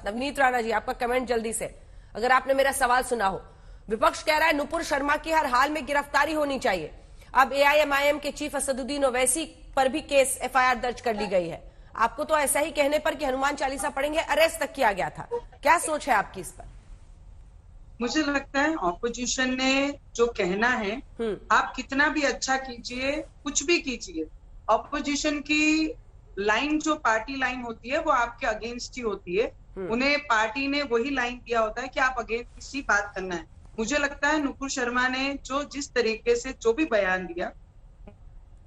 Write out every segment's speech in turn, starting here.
साथ। नवनीत राणा जी, आपका कमेंट जल्दी से, अगर आपने मेरा सवाल सुना हो। विपक्ष कह रहा है नुपुर शर्मा की हर हाल में गिरफ्तारी होनी चाहिए। अब एआईएमआईएम के चीफ असदुद्दीन ओवैसी पर भी केस एफआईआर दर्ज कर ली गई है। आपको तो ऐसा ही कहने पर कि हनुमान चालीसा पढ़ेंगे अरेस्ट तक किया गया था। क्या सोच है आपकी इस पर? मुझे लगता है ऑपोजिशन ने जो कहना है, आप कितना भी अच्छा कीजिए, कुछ भी कीजिए, ऑपोजिशन की लाइन जो पार्टी लाइन होती है वो आपके अगेंस्ट ही होती है। उन्हें पार्टी ने वही लाइन दिया होता है कि आप अगेंस्ट ही बात करना है। मुझे लगता है नुपुर शर्मा ने जो जिस तरीके से जो भी बयान दिया,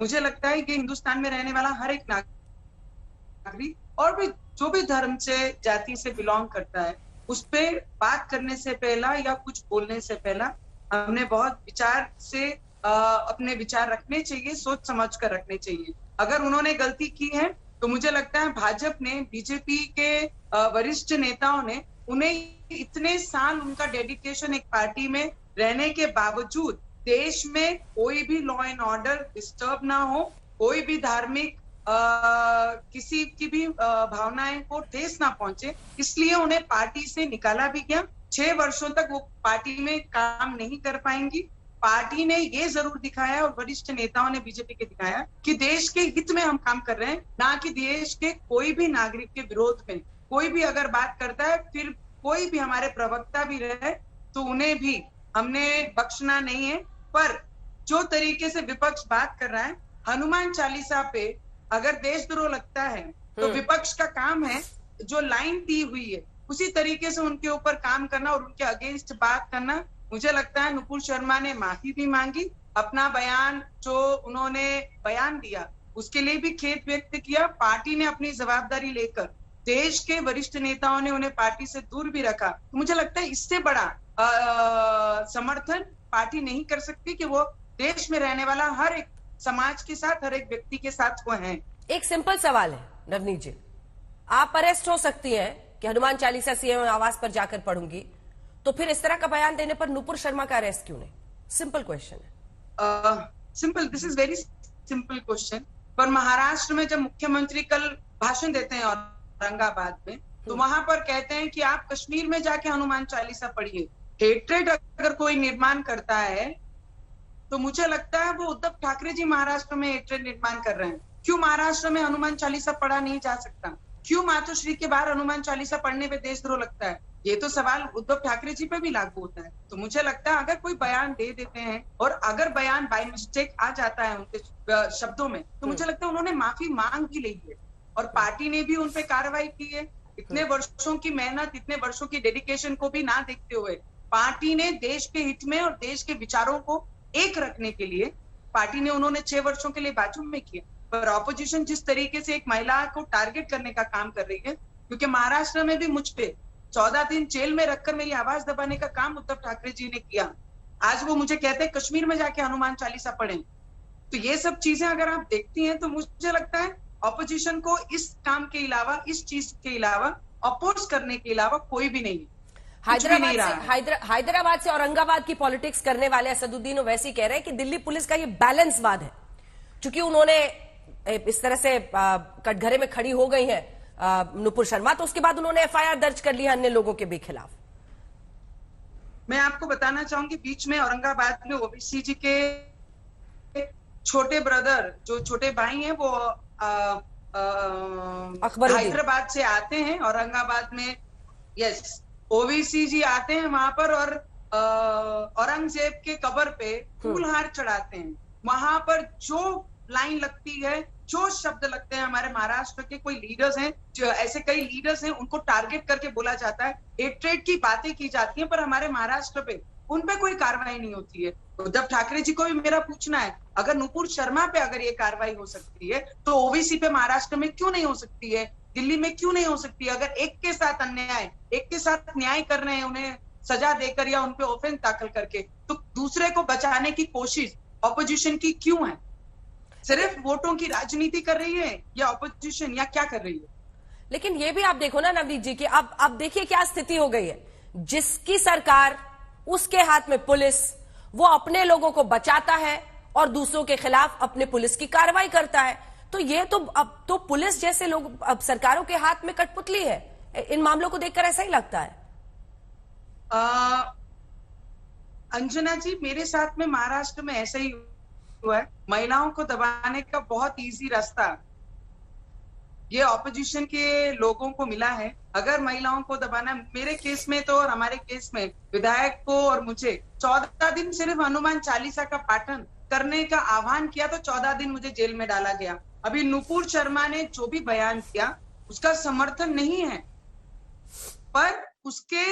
मुझे लगता है कि हिंदुस्तान में रहने वाला हर एक नागरिक और भी जो भी धर्म से जाति से बिलोंग करता है, उस पे बात करने से पहला या कुछ बोलने से पहला हमने बहुत विचार से अपने विचार रखने चाहिए, सोच समझ कर रखने चाहिए। अगर उन्होंने गलती की है तो मुझे लगता है भाजपा ने, बीजेपी के वरिष्ठ नेताओं ने उन्हें इतने साल उनका डेडिकेशन एक पार्टी में रहने के बावजूद देश में कोई भी लॉ एंड ऑर्डर डिस्टर्ब ना हो, कोई भी धार्मिक किसी की भी भावनाएं को ठेस ना पहुंचे, इसलिए उन्हें पार्टी से निकाला भी गया। 6 वर्षों तक वो पार्टी में काम नहीं कर पाएंगी। पार्टी ने ये जरूर दिखाया और वरिष्ठ नेताओं ने बीजेपी के दिखाया कि देश के हित में हम काम कर रहे हैं, ना कि देश के कोई भी नागरिक के विरोध में। कोई भी अगर बात करता है, फिर कोई भी हमारे प्रवक्ता भी रहे, तो उन्हें भी हमने बख्शना नहीं है। पर जो तरीके से विपक्ष बात कर रहा है, हनुमान चालीसा पे अगर देशद्रोह लगता है तो विपक्ष का काम है जो लाइन दी हुई है उसी तरीके से उनके ऊपर काम करना और उनके अगेंस्ट बात करना। मुझे लगता है नुपुर शर्मा ने माफी भी मांगी, अपना बयान जो उन्होंने बयान दिया उसके लिए भी खेद व्यक्त किया। पार्टी ने अपनी जवाबदारी लेकर, देश के वरिष्ठ नेताओं ने उन्हें पार्टी से दूर भी रखा। तो मुझे लगता है इससे बड़ा समर्थन पार्टी नहीं कर सकती कि वो देश में रहने वाला हर एक समाज के साथ, हर एक व्यक्ति के साथ वो हैं। एक सिंपल सवाल है नवनीत जी, आप अरेस्ट हो सकती हैं कि हनुमान चालीसा सीएम आवास पर जाकर पढ़ूंगी, तो फिर इस तरह का बयान देने पर नुपुर शर्मा का अरेस्ट क्यों नहीं? सिंपल क्वेश्चन है। Simple, this is very simple question. पर महाराष्ट्र में जब मुख्यमंत्री कल भाषण देते हैं औरंगाबाद में, तो वहां पर कहते हैं कि आप कश्मीर में जाके हनुमान चालीसा पढ़िए। हेट्रेड अगर कोई निर्माण करता है तो मुझे लगता है वो उद्धव ठाकरे जी महाराष्ट्र में हेट्रेड निर्माण कर रहे हैं। क्यों महाराष्ट्र में हनुमान चालीसा पढ़ा नहीं जा सकता? क्यों मातोश्री के बाहर हनुमान चालीसा पढ़ने पे देशद्रोह लगता है? ये तो सवाल उद्धव ठाकरे जी पे भी लागू होता है। तो मुझे लगता है अगर कोई बयान दे देते हैं और अगर बयान बाय मिस्टेक आ जाता है उनके शब्दों में, तो मुझे लगता है उन्होंने माफी मांग भी ली है और पार्टी ने भी उन पे कार्रवाई की है। इतने वर्षों की मेहनत, इतने वर्षों की डेडिकेशन को भी ना देखते हुए पार्टी ने देश के हित में और देश के विचारों को एक रखने के लिए पार्टी ने उन्होंने 6 वर्षों के लिए बाजू में किया। पर ऑपोजिशन जिस तरीके से एक महिला को टारगेट करने का काम कर रही है, क्योंकि महाराष्ट्र में भी मुझ पे 14 दिन जेल में रखकर मेरी आवाज दबाने का काम उद्धव ठाकरे जी ने किया। आज वो मुझे कहते हैं कश्मीर में जाके हनुमान चालीसा पढ़ें। तो ये सब चीजें अगर आप देखती हैं तो मुझे लगता है ऑपोजिशन को इस काम के अलावा, इस चीज के अलावा, अपोज करने के अलावा कोई भी नहीं है। हैदराबाद से औरंगाबाद की पॉलिटिक्स करने वाले असदुद्दीन ओवैसी कह रहे हैं कि दिल्ली पुलिस का ये बैलेंसवाद है, क्योंकि उन्होंने इस तरह से कटघरे में खड़ी हो गई है नुपुर शर्मा, तो उसके बाद उन्होंने एफआईआर दर्ज कर ली अन्य लोगों के भी खिलाफ। मैं आपको बताना चाहूंगी, बीच में औरंगाबाद में ओवैसी जी के छोटे ब्रदर, जो छोटे भाई हैं, वो हैदराबाद से आते हैं औरंगाबाद में। यस, ओवैसी जी आते हैं वहां पर और औरंगजेब के कब्र पे फूलहार चढ़ाते हैं। वहां पर जो लाइन लगती है, जो शब्द लगते हैं, हमारे महाराष्ट्र के कोई लीडर्स हैं, जो ऐसे कई लीडर्स हैं, उनको टारगेट करके बोला जाता है, हेट्रेड की बातें की जाती हैं, पर हमारे महाराष्ट्र पे उन पे कोई कार्रवाई नहीं होती है। उद्धव ठाकरे जी को भी मेरा पूछना है, अगर नुपुर शर्मा पे अगर ये कार्रवाई हो सकती है तो ओवैसी पे महाराष्ट्र में क्यों नहीं हो सकती है, दिल्ली में क्यों नहीं हो सकती है? अगर एक के साथ अन्याय, एक के साथ न्याय कर रहे हैं, उन्हें सजा देकर या उनपे ऑफेंस दाखिल करके, तो दूसरे को बचाने की कोशिश ऑपोजिशन की क्यों है? सिर्फ वोटों की राजनीति कर रही है या ऑपोजिशन, या क्या कर रही है? लेकिन ये भी आप देखो ना नवनीत जी की अब देखिए क्या स्थिति हो गई है। जिसकी सरकार, उसके हाथ में पुलिस, वो अपने लोगों को बचाता है और दूसरों के खिलाफ अपने पुलिस की कार्रवाई करता है। तो ये तो अब तो पुलिस जैसे लोग अब सरकारों के हाथ में कठपुतली है। इन मामलों को देखकर ऐसा ही लगता है। अंजना जी, मेरे साथ में महाराष्ट्र में ऐसा ही हुआ है। महिलाओं को दबाने का बहुत इजी रास्ता ये ऑपोजिशन के लोगों को मिला है। अगर महिलाओं को दबाना, मेरे केस में तो और हमारे केस में विधायक को और मुझे 14 दिन सिर्फ हनुमान चालीसा का पाठन करने का आह्वान किया तो 14 दिन मुझे जेल में डाला गया। अभी नुपुर शर्मा ने जो भी बयान किया उसका समर्थन नहीं है, पर उसके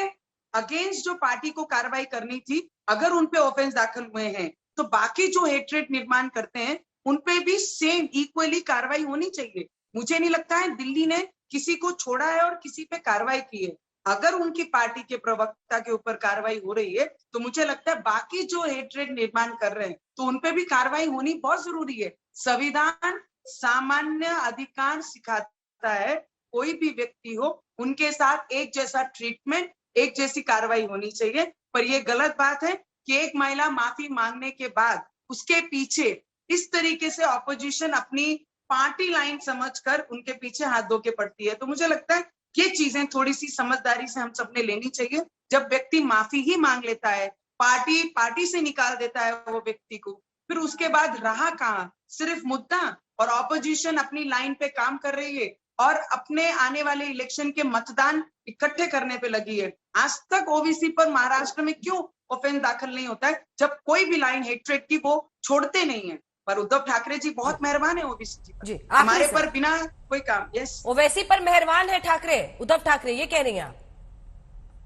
अगेंस्ट जो पार्टी को कार्रवाई करनी थी, अगर उनपे ऑफेंस दाखिल हुए हैं तो बाकी जो हेट्रेड निर्माण करते हैं उनपे भी सेम इक्वली कार्रवाई होनी चाहिए। मुझे नहीं लगता है दिल्ली ने किसी को छोड़ा है और किसी पे कार्रवाई की है। अगर उनकी पार्टी के प्रवक्ता के ऊपर कार्रवाई हो रही है तो मुझे लगता है बाकी जो हेट्रेड निर्माण कर रहे हैं तो उनपे भी कार्रवाई होनी बहुत जरूरी है। संविधान सामान्य अधिकार सिखाता है, कोई भी व्यक्ति हो उनके साथ एक जैसा ट्रीटमेंट, एक जैसी कार्रवाई होनी चाहिए। पर यह गलत बात है कि एक महिला माफी मांगने के बाद उसके पीछे इस तरीके से ऑपोजिशन अपनी पार्टी लाइन समझकर उनके पीछे हाथ धो के पड़ती है। तो मुझे लगता है ये चीजें थोड़ी सी समझदारी से हम सबने लेनी चाहिए। जब व्यक्ति माफी ही मांग लेता है, पार्टी से निकाल देता है वो व्यक्ति को, फिर उसके बाद रहा कहाँ सिर्फ मुद्दा, और ऑपोजिशन अपनी लाइन पे काम कर रही है और अपने आने वाले इलेक्शन के मतदान इकट्ठे करने पे लगी है। आज तक ओबीसी पर महाराष्ट्र में क्यों ऑफेंस दाखिल नहीं होता है? जब कोई भी लाइन हेट्रेड की वो छोड़ते नहीं है। पर उद्धव ठाकरे जी बहुत मेहरबान है ओबीसी पर, हमारे पर बिना कोई काम। यस, ओवैसी पर मेहरबान है ठाकरे, उद्धव ठाकरे, ये कह रही हैं आप?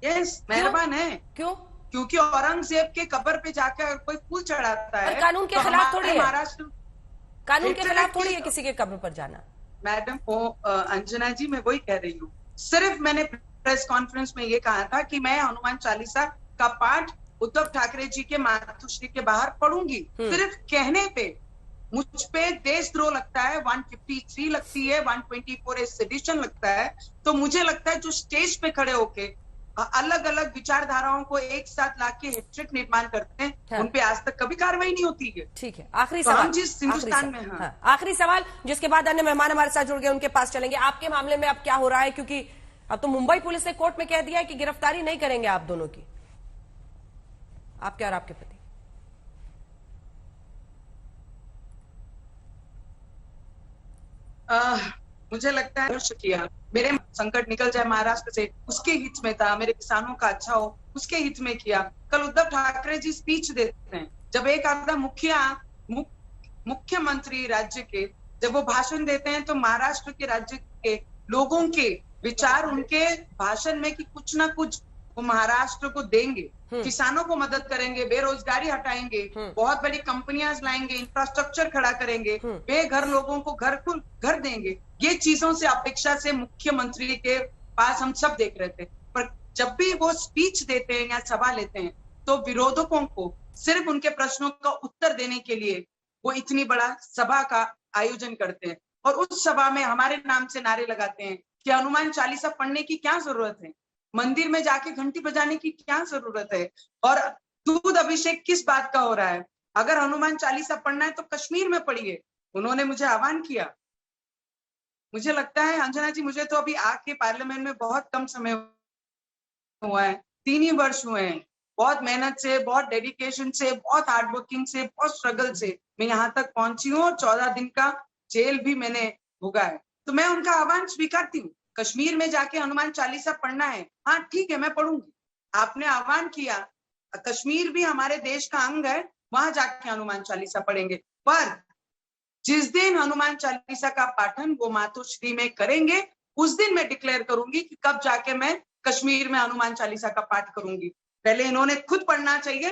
यस, मेहरबान है। क्यों? क्योंकि औरंगजेब के कब्र पे जाकर कोई फूल चढ़ाता है। कानून के खिलाफ थोड़ी है, महाराष्ट्र कानून के खिलाफ थोड़ी है किसी के कब्र पर जाना। मैडम अंजना जी, मैं वही कह रही हूँ। सिर्फ मैंने प्रेस कॉन्फ्रेंस में ये कहा था कि मैं हनुमान चालीसा का पाठ उद्धव ठाकरे जी के मातुश्री के बाहर पढ़ूंगी। सिर्फ कहने पे मुझ पे देशद्रोह लगता है, 153 लगती है, 124 सेडिशन लगता है। तो मुझे लगता है जो स्टेज पे खड़े होके अलग अलग विचारधाराओं को एक साथ लाके हेट्रेड निर्माण करते हैं, हाँ। उनपे आज तक कभी कार्रवाई नहीं होती है। ठीक है, आखिरी सवाल, हम जिस हिंदुस्तान में, हाँ। आखिरी सवाल, जिसके बाद अन्य मेहमान हमारे साथ जुड़ गए, उनके पास चलेंगे। आपके मामले में अब क्या हो रहा है, क्योंकि अब तो मुंबई पुलिस ने कोर्ट में कह दिया है कि गिरफ्तारी नहीं करेंगे आप दोनों की, आपके और आपके पति। मुझे लगता है किया मेरे संकट निकल जाए महाराष्ट्र से, उसके हित में था। मेरे किसानों का अच्छा हो, उसके हित में किया। कल उद्धव ठाकरे जी स्पीच देते हैं, जब एक आधा मुख्यमंत्री राज्य के जब वो भाषण देते हैं तो महाराष्ट्र के राज्य के लोगों के विचार उनके भाषण में कि कुछ ना कुछ वो महाराष्ट्र को देंगे, किसानों को मदद करेंगे, बेरोजगारी हटाएंगे, बहुत बड़ी कंपनियां लाएंगे, इंफ्रास्ट्रक्चर खड़ा करेंगे, बेघर लोगों को घर देंगे। ये चीजों से अपेक्षा से मुख्यमंत्री के पास हम सब देख रहे थे। पर जब भी वो स्पीच देते हैं या सभा लेते हैं तो विरोधकों को सिर्फ उनके प्रश्नों का उत्तर देने के लिए वो इतनी बड़ा सभा का आयोजन करते हैं और उस सभा में हमारे नाम से नारे लगाते हैं कि हनुमान चालीसा पढ़ने की क्या जरूरत है, मंदिर में जाके घंटी बजाने की क्या जरूरत है, और दूध अभिषेक किस बात का हो रहा है। अगर हनुमान चालीसा पढ़ना है तो कश्मीर में पढ़िए। उन्होंने मुझे आह्वान किया। मुझे लगता है अंजना जी, मुझे तो अभी आके पार्लियामेंट में बहुत कम समय हुआ है, 3 ही वर्ष हुए हैं। बहुत मेहनत से, बहुत डेडिकेशन से, बहुत हार्डवर्किंग से, बहुत स्ट्रगल से मैं यहाँ तक पहुंची हूँ और 14 दिन का जेल भी मैंने भोगा है। तो मैं उनका आह्वान स्वीकारती हूँ। कश्मीर में जाके हनुमान चालीसा पढ़ना है, हाँ ठीक है, मैं पढ़ूंगी। आपने आह्वान किया, कश्मीर भी हमारे देश का अंग है, वहां जाके हनुमान चालीसा पढ़ेंगे। पर जिस दिन हनुमान चालीसा का पाठन वो मातोश्री में करेंगे, उस दिन मैं डिक्लेयर करूंगी कि कब जाके मैं कश्मीर में हनुमान चालीसा का पाठ करूंगी। पहले इन्होंने खुद पढ़ना चाहिए।